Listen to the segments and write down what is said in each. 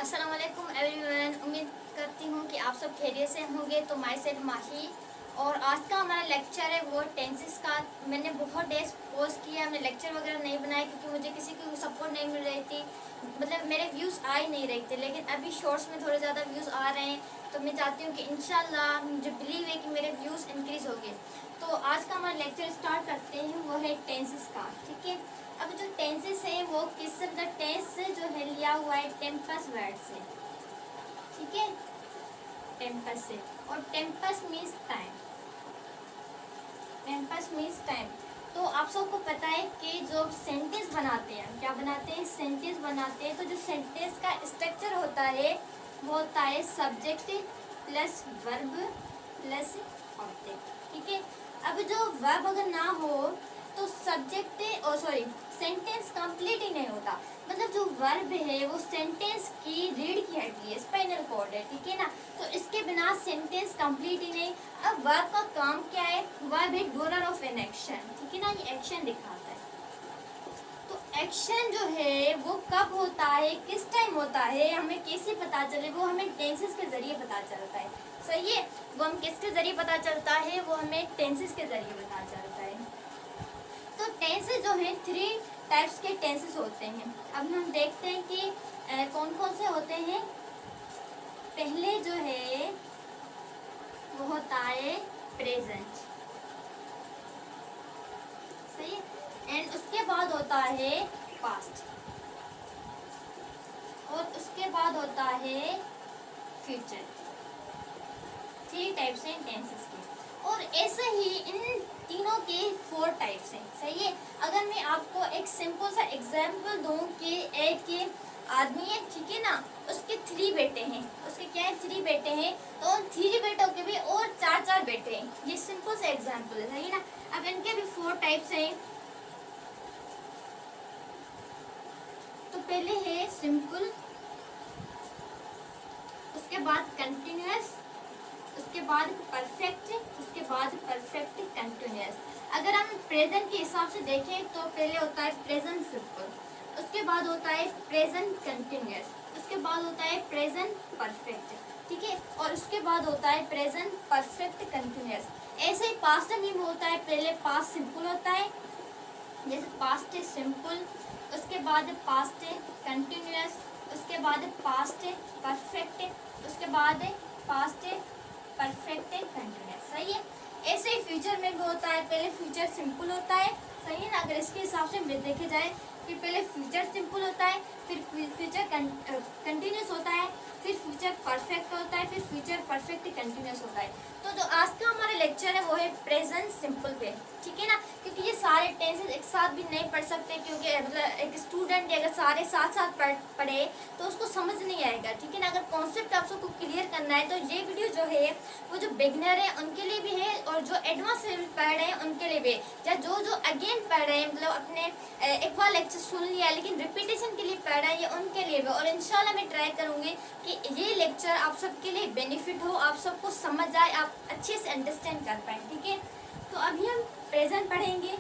अस्सलाम वालेकुम एवरीवन। उम्मीद करती हूँ कि आप सब खैरियत से होंगे। तो माई सेल्फ माही और आज का हमारा लेक्चर है वो टेंसेस का। मैंने बहुत डेज पोस्ट किया, हमने लेक्चर वगैरह नहीं बनाया क्योंकि मुझे किसी की सपोर्ट नहीं मिल रही थी, मतलब मेरे व्यूज़ आ ही नहीं रहे थे। लेकिन अभी शॉर्ट्स में थोड़े ज़्यादा व्यूज़ आ रहे हैं, तो मैं चाहती हूँ कि इंशाल्लाह मुझे बिलीव है कि मेरे व्यूज़ इंक्रीज़ होंगे। तो आज का हमारा लेक्चर स्टार्ट करते हैं, वो है टेंसेस का। ठीक है, अब जो टेंसेस है वो किस मतलब टेंस जो है लिया हुआ है टेम्पस वर्ड से। ठीक है, टेम्पस से, और Tempest means time. Tempest means time. तो आप सबको पता है कि जो सेंटेंस बनाते हैं, क्या बनाते हैं, सेंटेंस बनाते हैं। तो जो सेंटेंस का स्ट्रक्चर होता है वो होता है subject plus verb plus object. ठीक है, अब जो वर्ब अगर ना हो तो सब्जेक्ट सेंटेंस कंप्लीट ही नहीं होता। मतलब जो वर्ब है वो सेंटेंस की रीढ़ की हड्डी है, स्पाइनल कॉर्ड है। ठीक है ना, तो इसके बिना सेंटेंस कंप्लीट ही नहीं। अब वर्ब का काम क्या है, वर्ब है डूअर ऑफ एन एक्शन। ठीक है ना, ये एक्शन दिखाता है। तो एक्शन जो है वो कब होता है, किस टाइम होता है, हमें कैसे पता चले, वो हमें टेंसेस के जरिए पता चलता है। सही है, वो हम किसके जरिए पता चलता है, वो हमें टेंसेस के जरिए पता चलता है। तो टेंसेस जो है 3 टाइप्स के टेंसेस होते हैं। अब हम देखते हैं कि कौन कौन से होते हैं। पहले जो है वो होता है प्रेजेंट। सही है, एंड उसके बाद होता है पास्ट, और उसके बाद होता है फ्यूचर। 3 टाइप्स हैं टेंसेस के, और ऐसे ही इन तीनों के 4 टाइप्स हैं। सही है, अगर मैं आपको एक सिंपल सा एग्जांपल दूं कि एक आदमी है, ठीक है ना, उसके 3 बेटे हैं। उसके क्या है, 3 बेटे हैं, तो उन 3 बेटों के भी और 4 बेटे हैं। ये सिंपल सा एग्जांपल है, सही ना। अब इनके भी 4 टाइप्स हैं। तो पहले है सिंपल, उसके बाद कंटिन्यूअस, उसके बाद परफेक्ट, उसके बाद परफेक्ट कंटिन्यूअस। अगर हम प्रेजेंट के हिसाब से देखें तो पहले होता है प्रेजेंट सिंपल, उसके बाद होता है प्रेजेंट कंटिन्यूअस, उसके बाद होता है प्रेजेंट परफेक्ट। ठीक है, और उसके बाद होता है प्रेजेंट परफेक्ट कंटिन्यूअस। ऐसे ही पास्ट में होता है, पहले पास्ट सिंपल होता है, जैसे पास्ट सिंपल, उसके बाद पास्ट कंटिन्यूअस, उसके बाद पास्ट परफेक्ट, उसके बाद पास्ट परफेक्ट कंटिन्यूअस। सही है, ऐसे ही फ्यूचर में भी होता है, पहले फ्यूचर सिंपल होता है। सही है ना, अगर इसके हिसाब से देखे जाए कि पहले फ्यूचर सिंपल होता है, फिर फ्यूचर कंटिन्यूअस होता है, फिर फ्यूचर परफेक्ट होता है, फिर फ्यूचर परफेक्ट कंटिन्यूअस होता है। तो जो आज का हमारा लेक्चर है वो है प्रेजेंट सिंपल पे। ठीक है ना, क्योंकि ये सारे टेंसेस एक साथ भी नहीं पढ़ सकते, क्योंकि मतलब एक स्टूडेंट अगर सारे साथ साथ पढ़े तो उसको समझ नहीं आएगा। ठीक है ना, अगर कॉन्सेप्ट आप सबको क्लियर करना है तो ये वीडियो जो है वो जो बिगनर है उनके लिए भी है, और जो एडवांस लेवल पढ़ रहे हैं उनके लिए भी है, या जो अगेन पढ़ रहे हैं, मतलब अपने एक बार लेक्चर सुन लिया लेकिन रिपीटेशन के लिए पढ़ रहे हैं, ये उनके लिए भी। और इंशाल्लाह मैं ट्राई करूँगी कि ये लेक्चर आप सबके लिए बेनिफिट हो, आप सबको समझ आए, आप अच्छे से अंडरस्टैंड कर पाए। ठीक है, तो अभी हम प्रेजेंट पढ़ेंगे।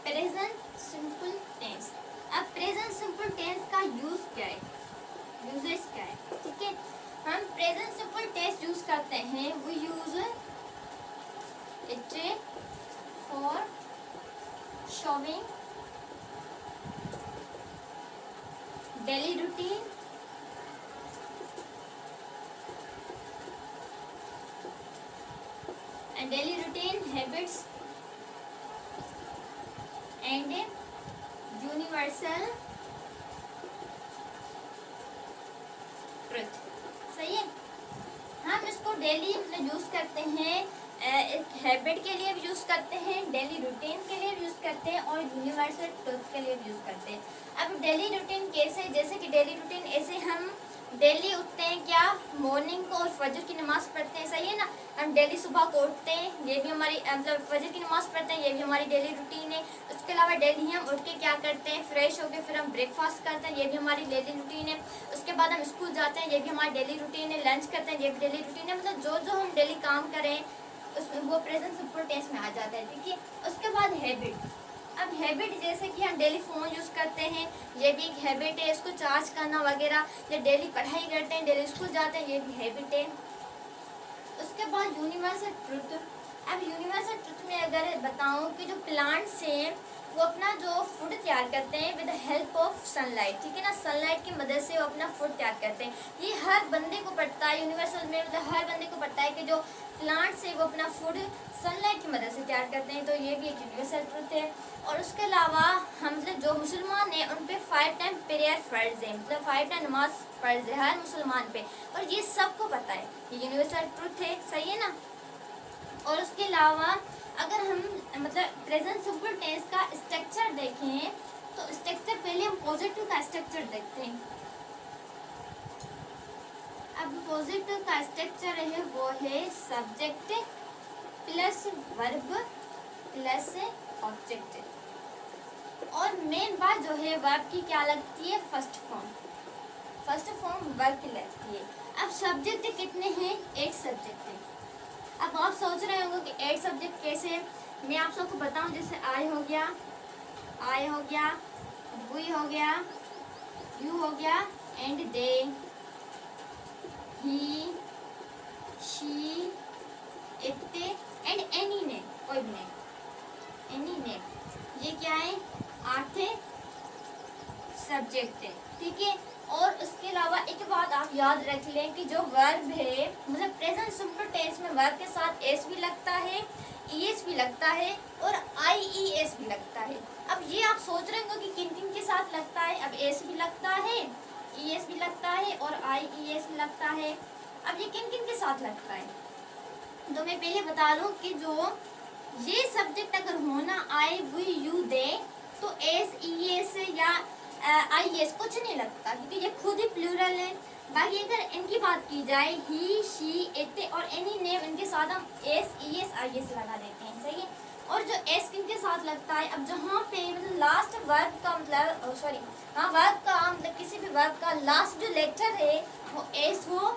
Present simple tense. अब प्रेजेंट सिंपल टेंस का यूज क्या है, यूजेस क्या है। ठीक है, हम प्रेजेंट सिंपल टेंस यूज करते हैं, वो use it for showing daily routine and daily routine habits and universal truth। सही है, हम इसको डेली मतलब यूज करते हैं, एक हैबिट के लिए भी यूज करते हैं, डेली रूटीन के लिए भी यूज करते हैं, और यूनिवर्सल ट्रुथ के लिए भी यूज करते हैं। अब डेली रूटीन कैसे, जैसे कि डेली रूटीन ऐसे हम डेली उठते हैं क्या, मॉर्निंग को और फजर की नमाज पढ़ते हैं, सही है ना। हम डेली सुबह को उठते हैं, ये भी हमारी मतलब फजर की नमाज पढ़ते हैं, ये भी हमारी डेली रूटीन है। उसके अलावा डेली हम उठ के क्या करते हैं, फ्रेश होके फिर हम ब्रेकफास्ट करते हैं, ये भी हमारी डेली रूटीन है। उसके बाद हम स्कूल जाते हैं, ये भी हमारी डेली रूटीन है। लंच करते हैं, ये भी डेली रूटीन है। मतलब जो जो हम डेली काम करें उसमें वो प्रेजेंट सिंपल टेंस में आ जाता है, ठीक है। उसके बाद हैबिट। अब हैबिट जैसे कि हम डेली फ़ोन यूज़ करते हैं, ये भी एक हैबिट है, इसको चार्ज करना वगैरह। या डेली पढ़ाई करते हैं, डेली स्कूल जाते हैं, ये भी हैबिट है। उसके बाद यूनिवर्सल ट्रुथ। अब यूनिवर्सल ट्रुथ में अगर बताऊं कि जो प्लांट्स हैं वो अपना जो फूड तैयार करते हैं with the help of sunlight, ठीक है ना। सनलाइट की मदद से वो अपना फूड तैयार करते हैं। ये हर बंदे को पड़ता है यूनिवर्सल में, मतलब हर बंदे को पड़ता है कि जो प्लांट्स है वो अपना फूड सनलाइट की मदद से तैयार करते हैं। तो ये भी एक यूनिवर्सल ट्रुथ है। और उसके अलावा हम मतलब जो मुसलमान हैं उन पे 5 टाइम प्रेयर फ़र्ज है, मतलब 5 टाइम नमाज फ़र्ज है हर मुसलमान पे, और ये सबको पता है, ये यूनिवर्सल ट्रुथ है, सही है ना। और उसके अलावा अगर हम मतलब प्रेजेंट सिंपल टेंस का स्ट्रक्चर देखें तो स्ट्रक्चर पहले हम पॉजिटिव का स्ट्रक्चर देखते हैं। अब पॉजिटिव का स्ट्रक्चर है वो है subject plus verb plus object. और मेन बात जो है वर्ब की क्या लगती है, फर्स्ट फॉर्म वर्ब की लगती है। अब सब्जेक्ट कितने हैं, 8 सब्जेक्ट हैं। अब आप सोच रहे होंगे कि 8 सब्जेक्ट कैसे, मैं आप सबको बताऊं। जैसे आई हो गया, वी हो गया, यू हो गया, and they, he, she, it and any ने, कोई भी नहीं, एनी ने, ये क्या है, 8 सब्जेक्ट है, ठीक है। और उसके अलावा एक बात आप याद रख लें कि जो वर्ब है मतलब प्रेजेंट सिंपल टेंस में वर्ब के साथ एस भी लगता है, ईएस भी लगता है और आईईएस भी लगता है। अब ये आप सोच रहे होंगे कि किन किन के साथ लगता है। अब एस भी लगता है, ईएस भी लगता है और आईईएस भी लगता है। अब ये किन किन के साथ लगता है, तो मैं पहले बता दूं कि जो ये सब्जेक्ट अगर होना आई वी यू दे तो एस ईएस या आईएस कुछ नहीं लगता, क्योंकि ये खुद ही प्लूरल है। बाकी अगर इनकी बात की जाए ही, शी, इट और एनी नेम, इनके साथ हम एस ईएस आईएस लगा देते हैं, सही है। और जो एस किनके साथ लगता है, अब जहाँ पे मतलब लास्ट वर्ब का मतलब वर्ब का मतलब किसी भी वर्ब का लास्ट जो लेटर है वो एस हो,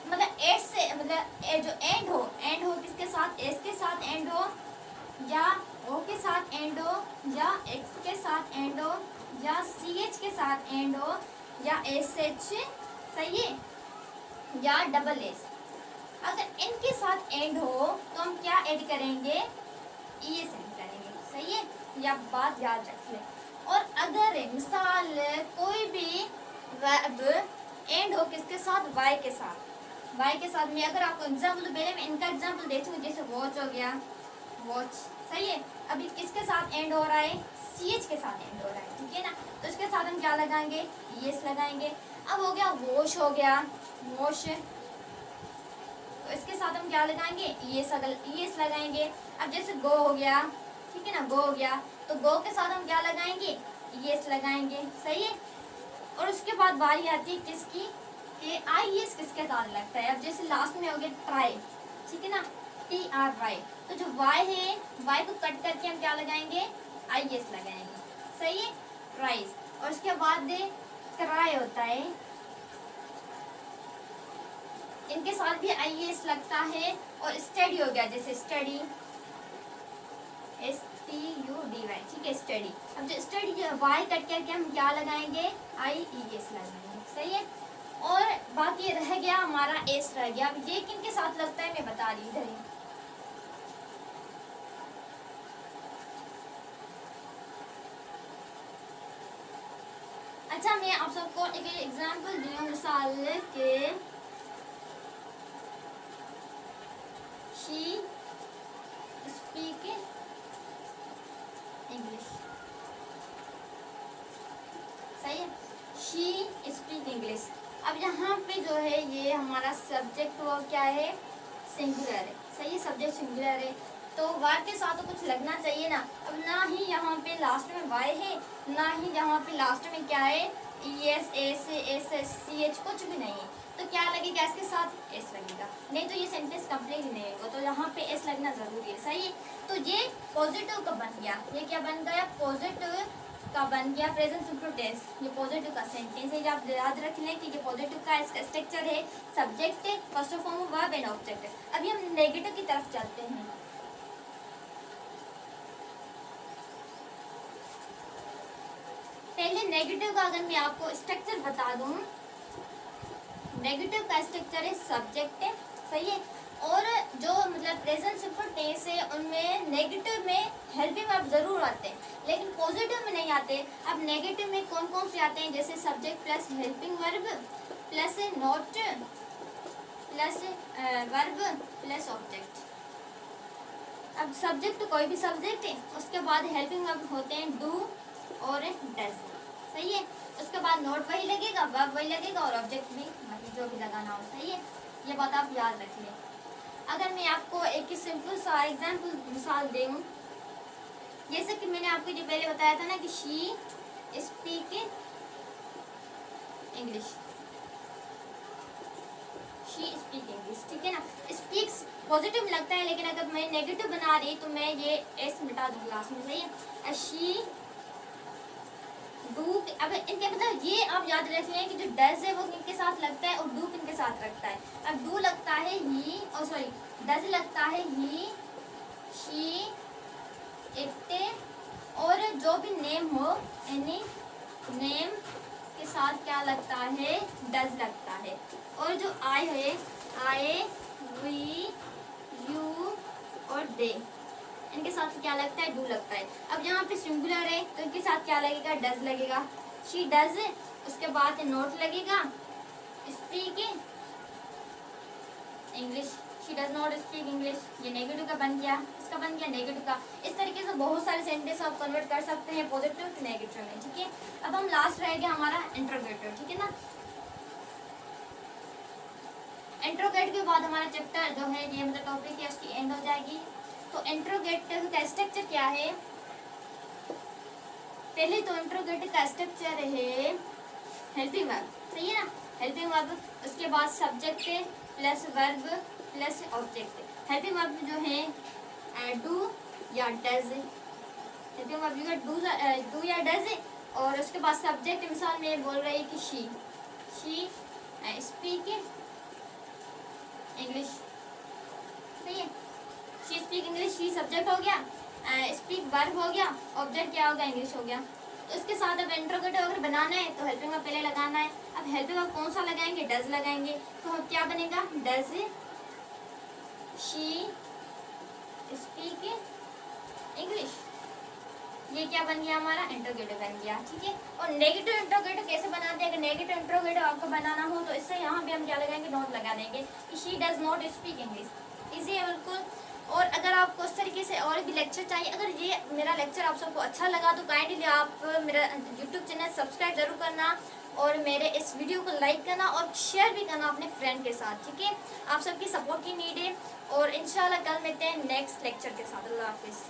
मतलब एस से मतलब जो एंड हो किसके साथ, एस के साथ एंड हो, या ओ के साथ एंड हो, या एक्स के साथ एंड हो, या सी एच के साथ एंड हो, या एस एच, सही है, या डबल एस। अगर इनके साथ एंड हो तो हम क्या ऐड करेंगे, ई एस ऐड करेंगे, सही है, या बात याद रख लें। और अगर मिसाल कोई भी वर्ब एंड हो किसके साथ, वाई के साथ में अगर आपको एग्जाम्पल पहले मैं इनका एग्जाम्पल देती हूँ। जैसे वॉच हो गया, वॉच, सही है। अभी किसके साथ एंड हो रहा है, सी एच के साथ एंड हो रहा है, ठीक है ना। तो इसके साथ हम क्या लगाएंगे, ईएस लगाएंगे। अब हो गया वॉश, हो गया वॉश, तो इसके साथ हम क्या लगाएंगे, ईएस लगाएंगे। अब जैसे गो हो गया, ठीक है ना, गो हो गया, तो गो के साथ हम क्या लगाएंगे, ईएस लगाएंगे, सही है। और उसके बाद बारी आती है किसकी, कि आईएस किसके साथ लगता है। अब जैसे लास्ट में हो गया ट्राई, ठीक है ना, TRY, तो जो Y है, Y को कट करके हम क्या लगाएंगे, IS लगाएंगे, सही है, ट्राइज। और उसके बाद क्राई होता है, इनके साथ भी IS लगता है। और स्टडी हो गया, जैसे स्टडी, STUDY, ठीक है, स्टडी। अब जो स्टडी Y कट करके हम क्या लगाएंगे, IES लगाएंगे, सही है। और बाकी रह गया हमारा एस रह गया। अब ये किन के साथ लगता है मैं बता रही, इधर ही अच्छा, मैं आप सबको एक एग्जांपल दी हूँ, मिसाल के शी स्पीक इंग्लिश, सही है, शी स्पीक इंग्लिश। अब यहाँ पे जो है ये हमारा सब्जेक्ट वो क्या है, सिंगुलर है, सही है, सब्जेक्ट सिंगुलर है, तो वर्ब के साथ तो कुछ लगना चाहिए ना। अब ना ही यहाँ पे लास्ट में वाई है, ना ही यहाँ पे लास्ट में क्या है, ES एस एस CH कुछ भी नहीं है, तो क्या लगेगा इसके साथ एस लगेगा, नहीं तो ये सेंटेंस कंप्लीट ही नहीं होगा, तो यहाँ पे एस लगना जरूरी है। सही है, तो ये पॉजिटिव का बन गया, ये क्या बन गया, पॉजिटिव का बन गया प्रेजेंट सिंपल टेंस। ये पॉजिटिव का सेंटेंस है, आप याद रख लें कि ये पॉजिटिव का इसका स्ट्रक्चर है subject, first form verb and object. अभी हम नेगेटिव की तरफ चलते हैं। पहले नेगेटिव का अगर मैं आपको स्ट्रक्चर बता दूं, नेगेटिव का स्ट्रक्चर है सब्जेक्ट, सही है, और जो मतलब प्रेजेंट सिंपल टेंस है उनमें नेगेटिव में हेल्पिंग वर्ब जरूर आते हैं, लेकिन पॉजिटिव में नहीं आते। अब नेगेटिव में कौन कौन से आते हैं, जैसे subject plus helping verb plus not plus verb plus object. अब सब्जेक्ट कोई भी सब्जेक्ट है, उसके बाद हेल्पिंग वर्ब होते हैं डू और डज, सही है, उसके बाद नोट वही लगेगा, वर्ब वही लगेगा और ऑब्जेक्ट भी वही जो भी लगाना हो, सही है, ये बात आप याद रख लें। अगर मैं आपको एक सिंपल सा एग्जांपल मिसाल दूं, जैसे कि मैंने आपको जो पहले बताया था ना कि she speak English, she speak English, ठीक है ना, स्पीक्स पॉजिटिव लगता है, लेकिन अगर मैं नेगेटिव बना रही तो मैं ये एस मिटा दूँ क्लास में, सही है, शी डू। अब इनके मतलब ये आप याद रख लें कि जो डज है वो किनके साथ लगता है और डू किनके साथ लगता है। अब डू लगता है ही, और सॉरी डज लगता है ही, शी, इट, और जो भी नेम हो एनी नेम के साथ क्या लगता है, डज लगता है। और जो आई है, आई, वी, यू और दे, इनके साथ क्या लगता है, डू लगता है। अब यहाँ पे सिंगुलर है तो इनके साथ क्या लगेगा, डज लगेगा, शी डज, उसके बाद नोट लगेगा, speak English, she does not speak English, ये नेगेटिव का बन गया, इसका बन गया नेगेटिव का। इस तरीके से बहुत सारे सेंटेंस आप कन्वर्ट कर सकते हैं पॉजिटिव टू नेगेटिव में, ठीक है। अब हम लास्ट रह गया हमारा इंट्रोगेटिव, ठीक है ना। इंट्रोगेट के बाद हमारा चैप्टर जो है ये मतलब टॉपिक है उसकी एंड हो जाएगी। तो इंट्रोगेटिव का स्ट्रक्चर क्या है, पहले तो इंट्रोगेटिव का स्ट्रक्चर है हेल्पिंग वर्ब, सही है ना, हेल्पिंग वर्ब, उसके बाद subject plus verb plus object. Helping verb जो है डू या डज, हेल्पिंग वर्ब जो है डू या डज, और उसके बाद सब्जेक्ट मिसाल में बोल रही है कि शी स्पीक इंग्लिश, सही है, she speak English, she subject हो गया, स्पीक वर्ब हो गया, ऑब्जेक्ट क्या होगा, इंग्लिश हो गया। तो इसके साथ अब इंट्रोगेटिव अगर बनाना है तो हेल्पिंग वर्ब पहले लगाना है। अब हेल्पिंग वर्ब कौन सा लगाएंगे, डज लगाएंगे, तो अब क्या बनेगा, डज शी स्पीक इंग्लिश, ये क्या बन गया हमारा, इंट्रोगेटिव बन गया, ठीक है। और नेगेटिव इंट्रोगेटिव कैसे बनाते हैं, अगर नेगेटिव इंट्रोगेटिव आपको बनाना हो तो इससे यहाँ भी हम क्या लगाएंगे, नोट लगा देंगे कि she does not speak English, easy है बिल्कुल। और अगर आपको इस तरीके से और भी लेक्चर चाहिए, अगर ये मेरा लेक्चर आप सबको अच्छा लगा तो काइंडली आप मेरा यूट्यूब चैनल सब्सक्राइब जरूर करना और मेरे इस वीडियो को लाइक करना और शेयर भी करना अपने फ्रेंड के साथ, ठीक है। आप सबकी सपोर्ट की नीड है और इंशाल्लाह कल मिलते हैं नेक्स्ट लेक्चर के साथ। अल्लाह हाफिज़।